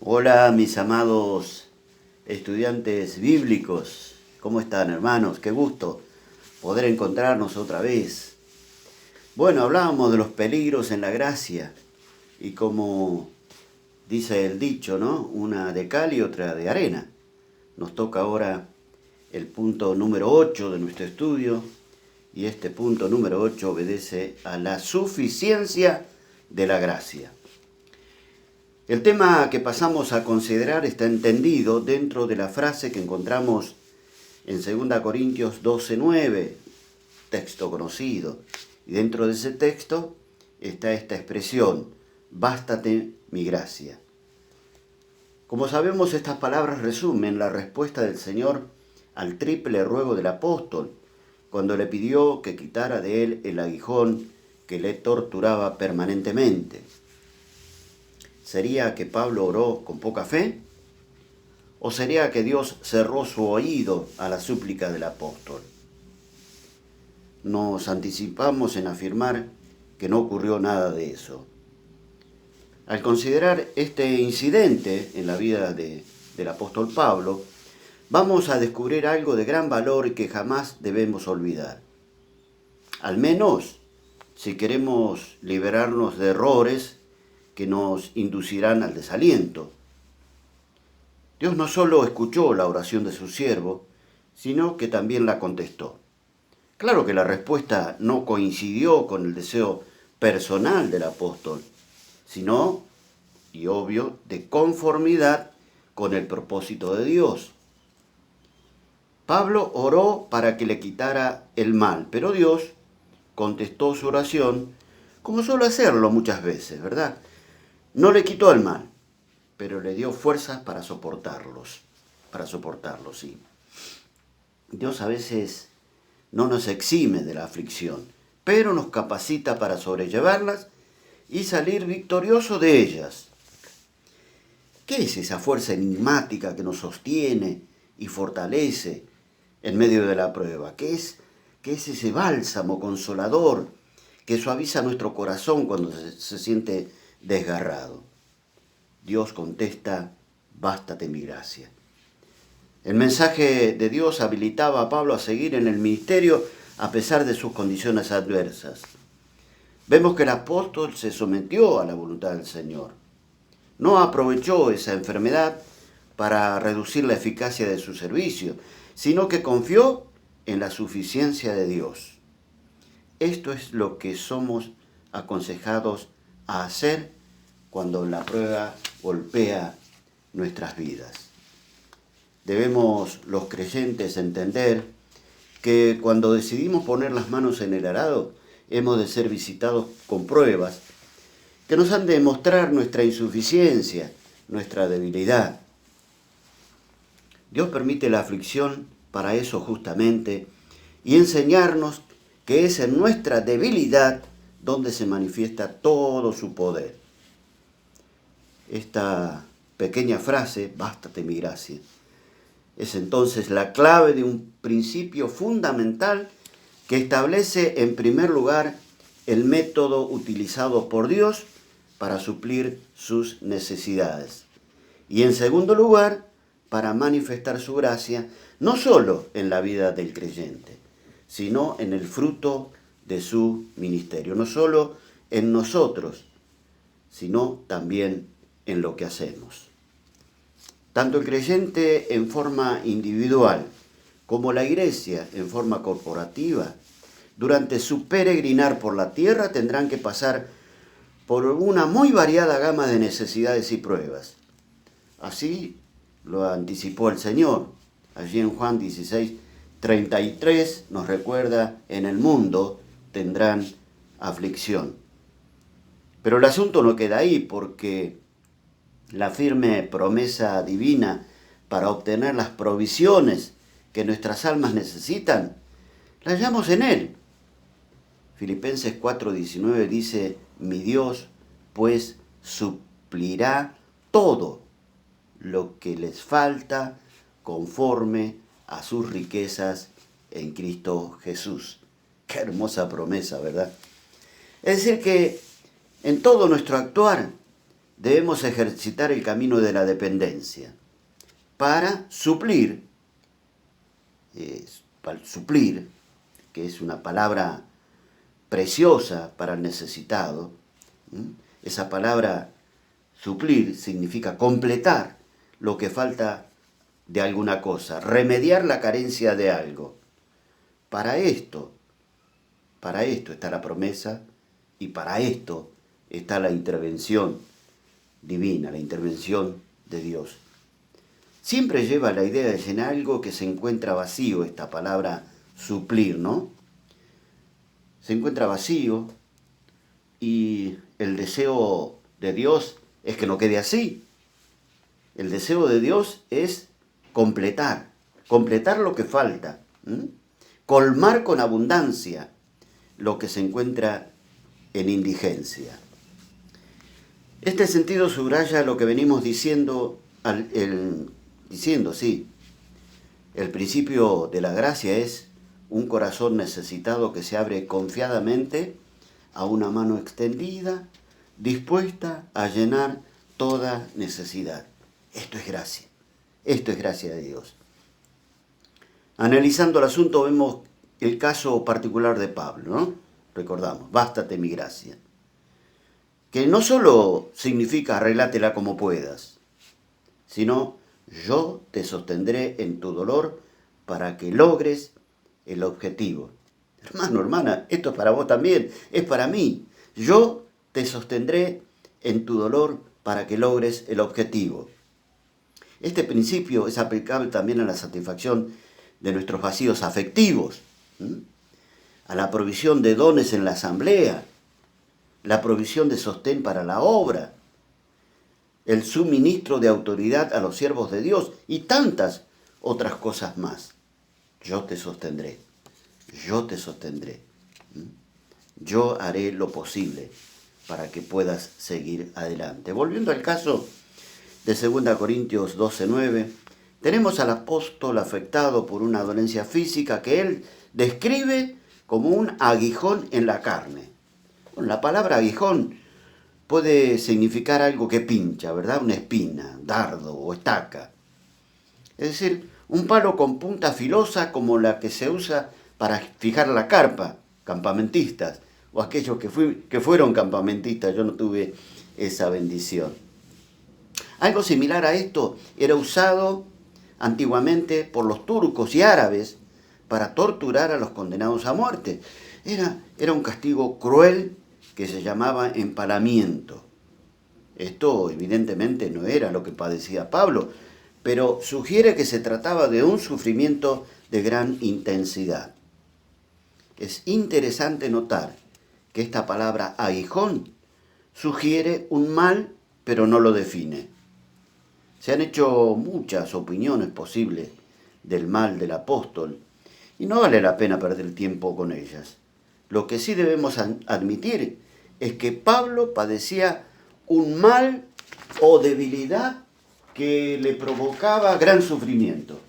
Hola mis amados estudiantes bíblicos, ¿cómo están hermanos? Qué gusto poder encontrarnos otra vez. Bueno, hablábamos de los peligros en la gracia y como dice el dicho, ¿no? Una de cal y otra de arena. Nos toca ahora el punto número 8 de nuestro estudio y este punto número 8 obedece a la suficiencia de la gracia. El tema que pasamos a considerar está entendido dentro de la frase que encontramos en 2 Corintios 12:9, texto conocido. Y dentro de ese texto está esta expresión, bástate mi gracia. Como sabemos, estas palabras resumen la respuesta del Señor al triple ruego del apóstol, cuando le pidió que quitara de él el aguijón que le torturaba permanentemente. ¿Sería que Pablo oró con poca fe? ¿O sería que Dios cerró su oído a la súplica del apóstol? Nos anticipamos en afirmar que no ocurrió nada de eso. Al considerar este incidente en la vida del apóstol Pablo, vamos a descubrir algo de gran valor y que jamás debemos olvidar. Al menos si queremos liberarnos de errores que nos inducirán al desaliento. Dios no solo escuchó la oración de su siervo, sino que también la contestó. Claro que la respuesta no coincidió con el deseo personal del apóstol, sino, y obvio, de conformidad con el propósito de Dios. Pablo oró para que le quitara el mal, pero Dios contestó su oración como suele hacerlo muchas veces, ¿verdad? No le quitó el mal, pero le dio fuerzas para soportarlos, sí. Dios a veces no nos exime de la aflicción, pero nos capacita para sobrellevarlas y salir victorioso de ellas. ¿Qué es esa fuerza enigmática que nos sostiene y fortalece en medio de la prueba? ¿Qué es ese bálsamo consolador que suaviza nuestro corazón cuando se siente desgarrado? Dios contesta, bástate mi gracia. El mensaje de Dios habilitaba a Pablo a seguir en el ministerio a pesar de sus condiciones adversas. Vemos que el apóstol se sometió a la voluntad del Señor. No aprovechó esa enfermedad para reducir la eficacia de su servicio, sino que confió en la suficiencia de Dios. Esto es lo que somos aconsejados a hacer cuando la prueba golpea nuestras vidas. Debemos los creyentes entender que cuando decidimos poner las manos en el arado, hemos de ser visitados con pruebas que nos han de mostrar nuestra insuficiencia, nuestra debilidad. Dios permite la aflicción para eso justamente y enseñarnos que es en nuestra debilidad donde se manifiesta todo su poder. Esta pequeña frase, bástate mi gracia, es entonces la clave de un principio fundamental que establece en primer lugar el método utilizado por Dios para suplir sus necesidades. Y en segundo lugar, para manifestar su gracia, no solo en la vida del creyente, sino en el fruto de su ministerio. No solo en nosotros, sino también en lo que hacemos. Tanto el creyente en forma individual como la iglesia en forma corporativa, durante su peregrinar por la tierra tendrán que pasar por una muy variada gama de necesidades y pruebas. Así lo anticipó el Señor. Allí en Juan 16:33 nos recuerda, en el mundo tendrán aflicción. Pero el asunto no queda ahí, porque la firme promesa divina para obtener las provisiones que nuestras almas necesitan, la hallamos en Él. Filipenses 4:19 dice, mi Dios pues suplirá todo lo que les falta conforme a sus riquezas en Cristo Jesús. Qué hermosa promesa, ¿verdad? Es decir que en todo nuestro actuar debemos ejercitar el camino de la dependencia para suplir, que es una palabra preciosa para el necesitado. Esa palabra suplir significa completar lo que falta de alguna cosa, remediar la carencia de algo. Para esto está la promesa y para esto está la intervención divina, la intervención de Dios. Siempre lleva la idea de llenar algo que se encuentra vacío, esta palabra suplir, ¿no? Se encuentra vacío y el deseo de Dios es que no quede así. El deseo de Dios es completar lo que falta, colmar con abundancia lo que se encuentra en indigencia. Este sentido subraya lo que venimos diciendo, el principio de la gracia es un corazón necesitado que se abre confiadamente a una mano extendida, dispuesta a llenar toda necesidad. Esto es gracia de Dios. Analizando el asunto vemos el caso particular de Pablo, ¿no? Recordamos, bástate mi gracia. Que no solo significa arreglátela como puedas, sino yo te sostendré en tu dolor para que logres el objetivo. Hermano, hermana, esto es para vos también, es para mí. Yo te sostendré en tu dolor para que logres el objetivo. Este principio es aplicable también a la satisfacción de nuestros vacíos afectivos, a la provisión de dones en la asamblea, la provisión de sostén para la obra, el suministro de autoridad a los siervos de Dios y tantas otras cosas más. Yo te sostendré. Yo haré lo posible para que puedas seguir adelante. Volviendo al caso de 2 Corintios 12:9, tenemos al apóstol afectado por una dolencia física que él describe como un aguijón en la carne. Bueno, la palabra aguijón puede significar algo que pincha, ¿verdad? Una espina, dardo o estaca. Es decir, un palo con punta filosa como la que se usa para fijar la carpa, campamentistas, o aquellos que fueron campamentistas. Yo no tuve esa bendición. Algo similar a esto era usado antiguamente por los turcos y árabes para torturar a los condenados a muerte. Era un castigo cruel que se llamaba empalamiento. Esto evidentemente no era lo que padecía Pablo, pero sugiere que se trataba de un sufrimiento de gran intensidad. Es interesante notar que esta palabra aguijón sugiere un mal, pero no lo define. Se han hecho muchas opiniones posibles del mal del apóstol y no vale la pena perder el tiempo con ellas. Lo que sí debemos admitir es que Pablo padecía un mal o debilidad que le provocaba gran sufrimiento.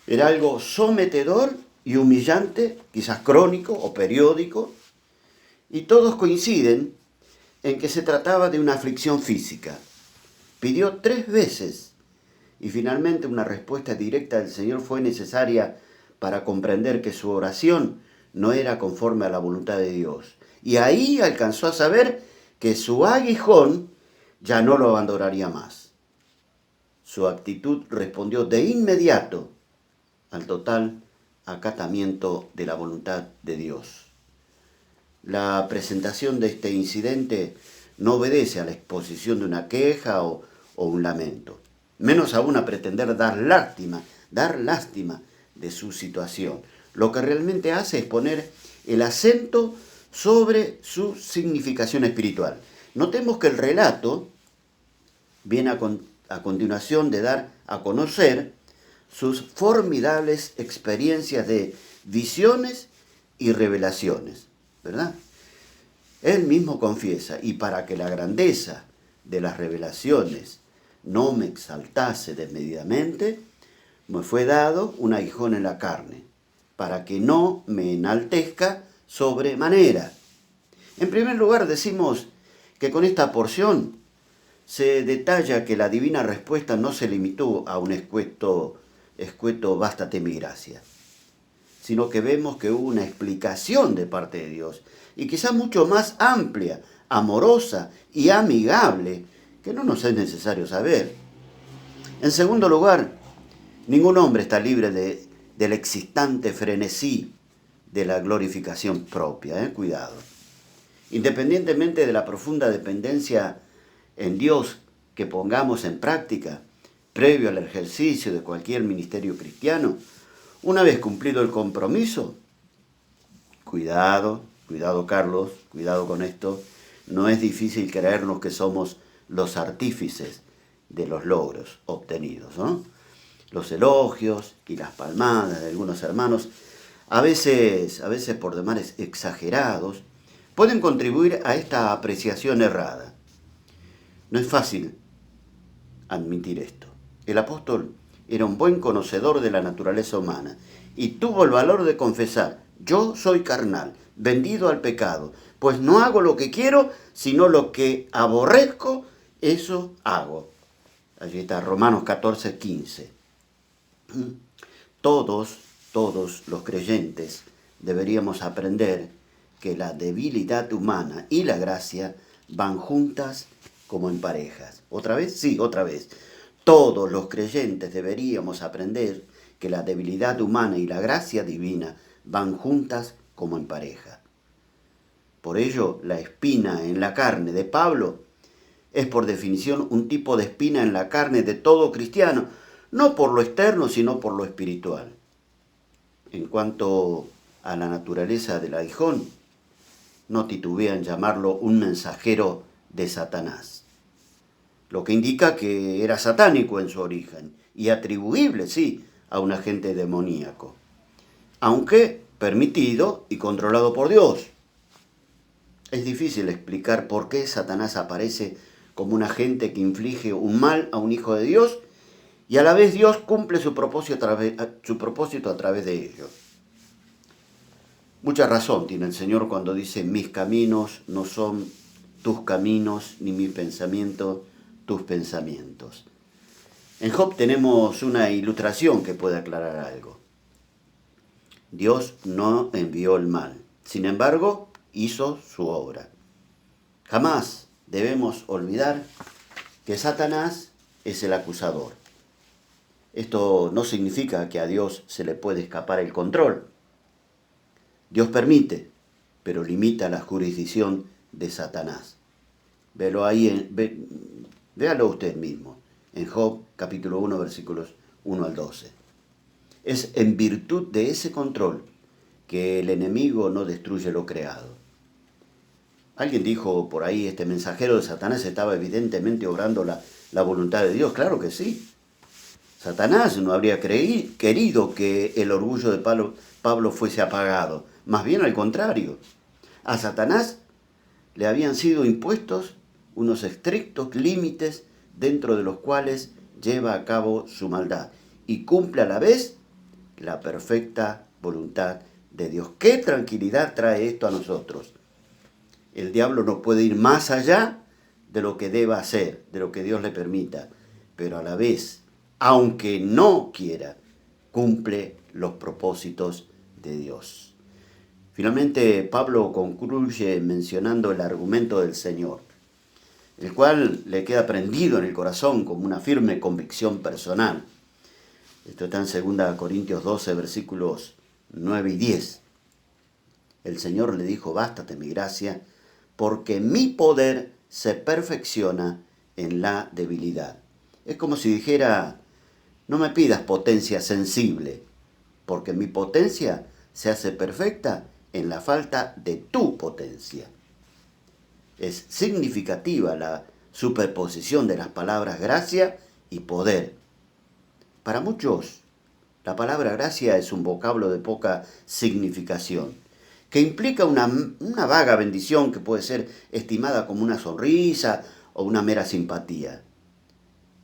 Era algo sometedor y humillante, quizás crónico o periódico, y todos coinciden en que se trataba de una aflicción física. Pidió 3 veces y finalmente una respuesta directa del Señor fue necesaria para comprender que su oración no era conforme a la voluntad de Dios. Y ahí alcanzó a saber que su aguijón ya no lo abandonaría más. Su actitud respondió de inmediato al total acatamiento de la voluntad de Dios. La presentación de este incidente no obedece a la exposición de una queja o un lamento, menos aún a pretender dar lástima de su situación. Lo que realmente hace es poner el acento sobre su significación espiritual. Notemos que el relato viene a continuación de dar a conocer sus formidables experiencias de visiones y revelaciones, ¿verdad? Él mismo confiesa, y para que la grandeza de las revelaciones no me exaltase desmedidamente, me fue dado un aguijón en la carne, para que no me enaltezca sobremanera. En primer lugar decimos que con esta porción se detalla que la divina respuesta no se limitó a un escueto bástate mi gracia, sino que vemos que hubo una explicación de parte de Dios, y quizás mucho más amplia, amorosa y amigable, que no nos es necesario saber. En segundo lugar, ningún hombre está libre del excitante frenesí de la glorificación propia. Cuidado. Independientemente de la profunda dependencia en Dios que pongamos en práctica, previo al ejercicio de cualquier ministerio cristiano, una vez cumplido el compromiso, cuidado Carlos, cuidado con esto, no es difícil creernos que somos los artífices de los logros obtenidos, ¿no? Los elogios y las palmadas de algunos hermanos, a veces por demás exagerados, pueden contribuir a esta apreciación errada. No es fácil admitir esto. El apóstol era un buen conocedor de la naturaleza humana y tuvo el valor de confesar: yo soy carnal, vendido al pecado, pues no hago lo que quiero, sino lo que aborrezco, eso hago. Allí está Romanos 14:15. Todos los creyentes deberíamos aprender que la debilidad humana y la gracia van juntas como en parejas. ¿Otra vez? Sí, otra vez. Todos los creyentes deberíamos aprender que la debilidad humana y la gracia divina van juntas como en pareja. Por ello, la espina en la carne de Pablo es por definición un tipo de espina en la carne de todo cristiano, no por lo externo, sino por lo espiritual. En cuanto a la naturaleza del aguijón, no titubean llamarlo un mensajero de Satanás, lo que indica que era satánico en su origen y atribuible, sí, a un agente demoníaco, aunque permitido y controlado por Dios. Es difícil explicar por qué Satanás aparece como un agente que inflige un mal a un hijo de Dios y a la vez Dios cumple su propósito a través de ello. Mucha razón tiene el Señor cuando dice: mis caminos no son tus caminos, ni mis pensamientos tus pensamientos. En Job tenemos una ilustración que puede aclarar algo. Dios no envió el mal, sin embargo, hizo su obra. Jamás debemos olvidar que Satanás es el acusador. Esto no significa que a Dios se le puede escapar el control. Dios permite, pero limita la jurisdicción de Satanás. Véalo usted mismo, en Job capítulo 1, versículos 1 al 12. Es en virtud de ese control que el enemigo no destruye lo creado. Alguien dijo por ahí: este mensajero de Satanás estaba evidentemente obrando la voluntad de Dios. Claro que sí. Satanás no habría querido que el orgullo de Pablo fuese apagado. Más bien al contrario. A Satanás le habían sido impuestos unos estrictos límites dentro de los cuales lleva a cabo su maldad y cumple a la vez la perfecta voluntad de Dios. ¿Qué tranquilidad trae esto a nosotros? El diablo no puede ir más allá de lo que deba hacer, de lo que Dios le permita, pero a la vez, aunque no quiera, cumple los propósitos de Dios. Finalmente, Pablo concluye mencionando el argumento del Señor, el cual le queda prendido en el corazón como una firme convicción personal. Esto está en 2 Corintios 12, versículos 9 y 10. El Señor le dijo: bástate mi gracia, porque mi poder se perfecciona en la debilidad. Es como si dijera: no me pidas potencia sensible, porque mi potencia se hace perfecta en la falta de tu potencia. Es significativa la superposición de las palabras gracia y poder. Para muchos, la palabra gracia es un vocablo de poca significación, que implica una vaga bendición que puede ser estimada como una sonrisa o una mera simpatía.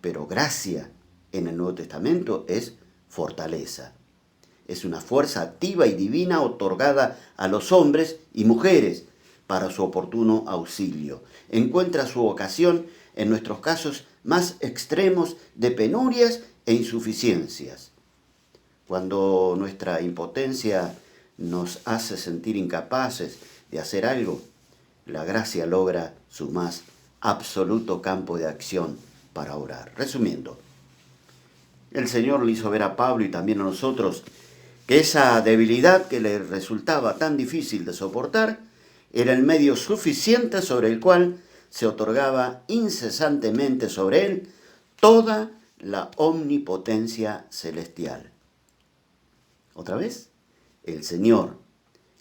Pero gracia en el Nuevo Testamento es fortaleza. Es una fuerza activa y divina otorgada a los hombres y mujeres para su oportuno auxilio. Encuentra su ocasión en nuestros casos más extremos de penurias e insuficiencias. Cuando nuestra impotencia nos hace sentir incapaces de hacer algo, la gracia logra su más absoluto campo de acción para orar. Resumiendo, el Señor le hizo ver a Pablo y también a nosotros que esa debilidad que le resultaba tan difícil de soportar era el medio suficiente sobre el cual se otorgaba incesantemente sobre él toda la omnipotencia celestial. Otra vez, el Señor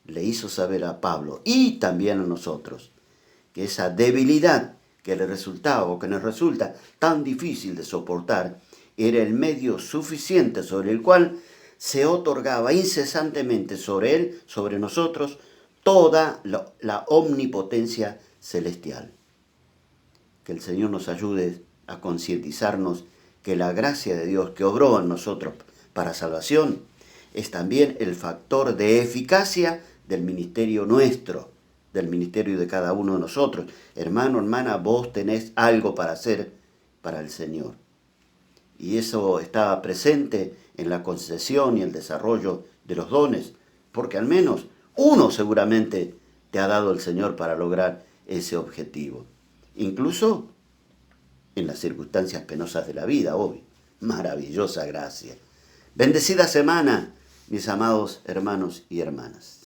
le hizo saber a Pablo y también a nosotros que esa debilidad que le resultaba o que nos resulta tan difícil de soportar era el medio suficiente sobre el cual se otorgaba incesantemente sobre él, sobre nosotros, toda la omnipotencia celestial. Que el Señor nos ayude a concientizarnos que la gracia de Dios que obró en nosotros para salvación es también el factor de eficacia del ministerio nuestro, del ministerio de cada uno de nosotros. Hermano, hermana, vos tenés algo para hacer para el Señor. Y eso estaba presente en la concesión y el desarrollo de los dones, porque al menos uno seguramente te ha dado el Señor para lograr ese objetivo. Incluso en las circunstancias penosas de la vida, obvio. Maravillosa gracia. Bendecida semana, mis amados hermanos y hermanas.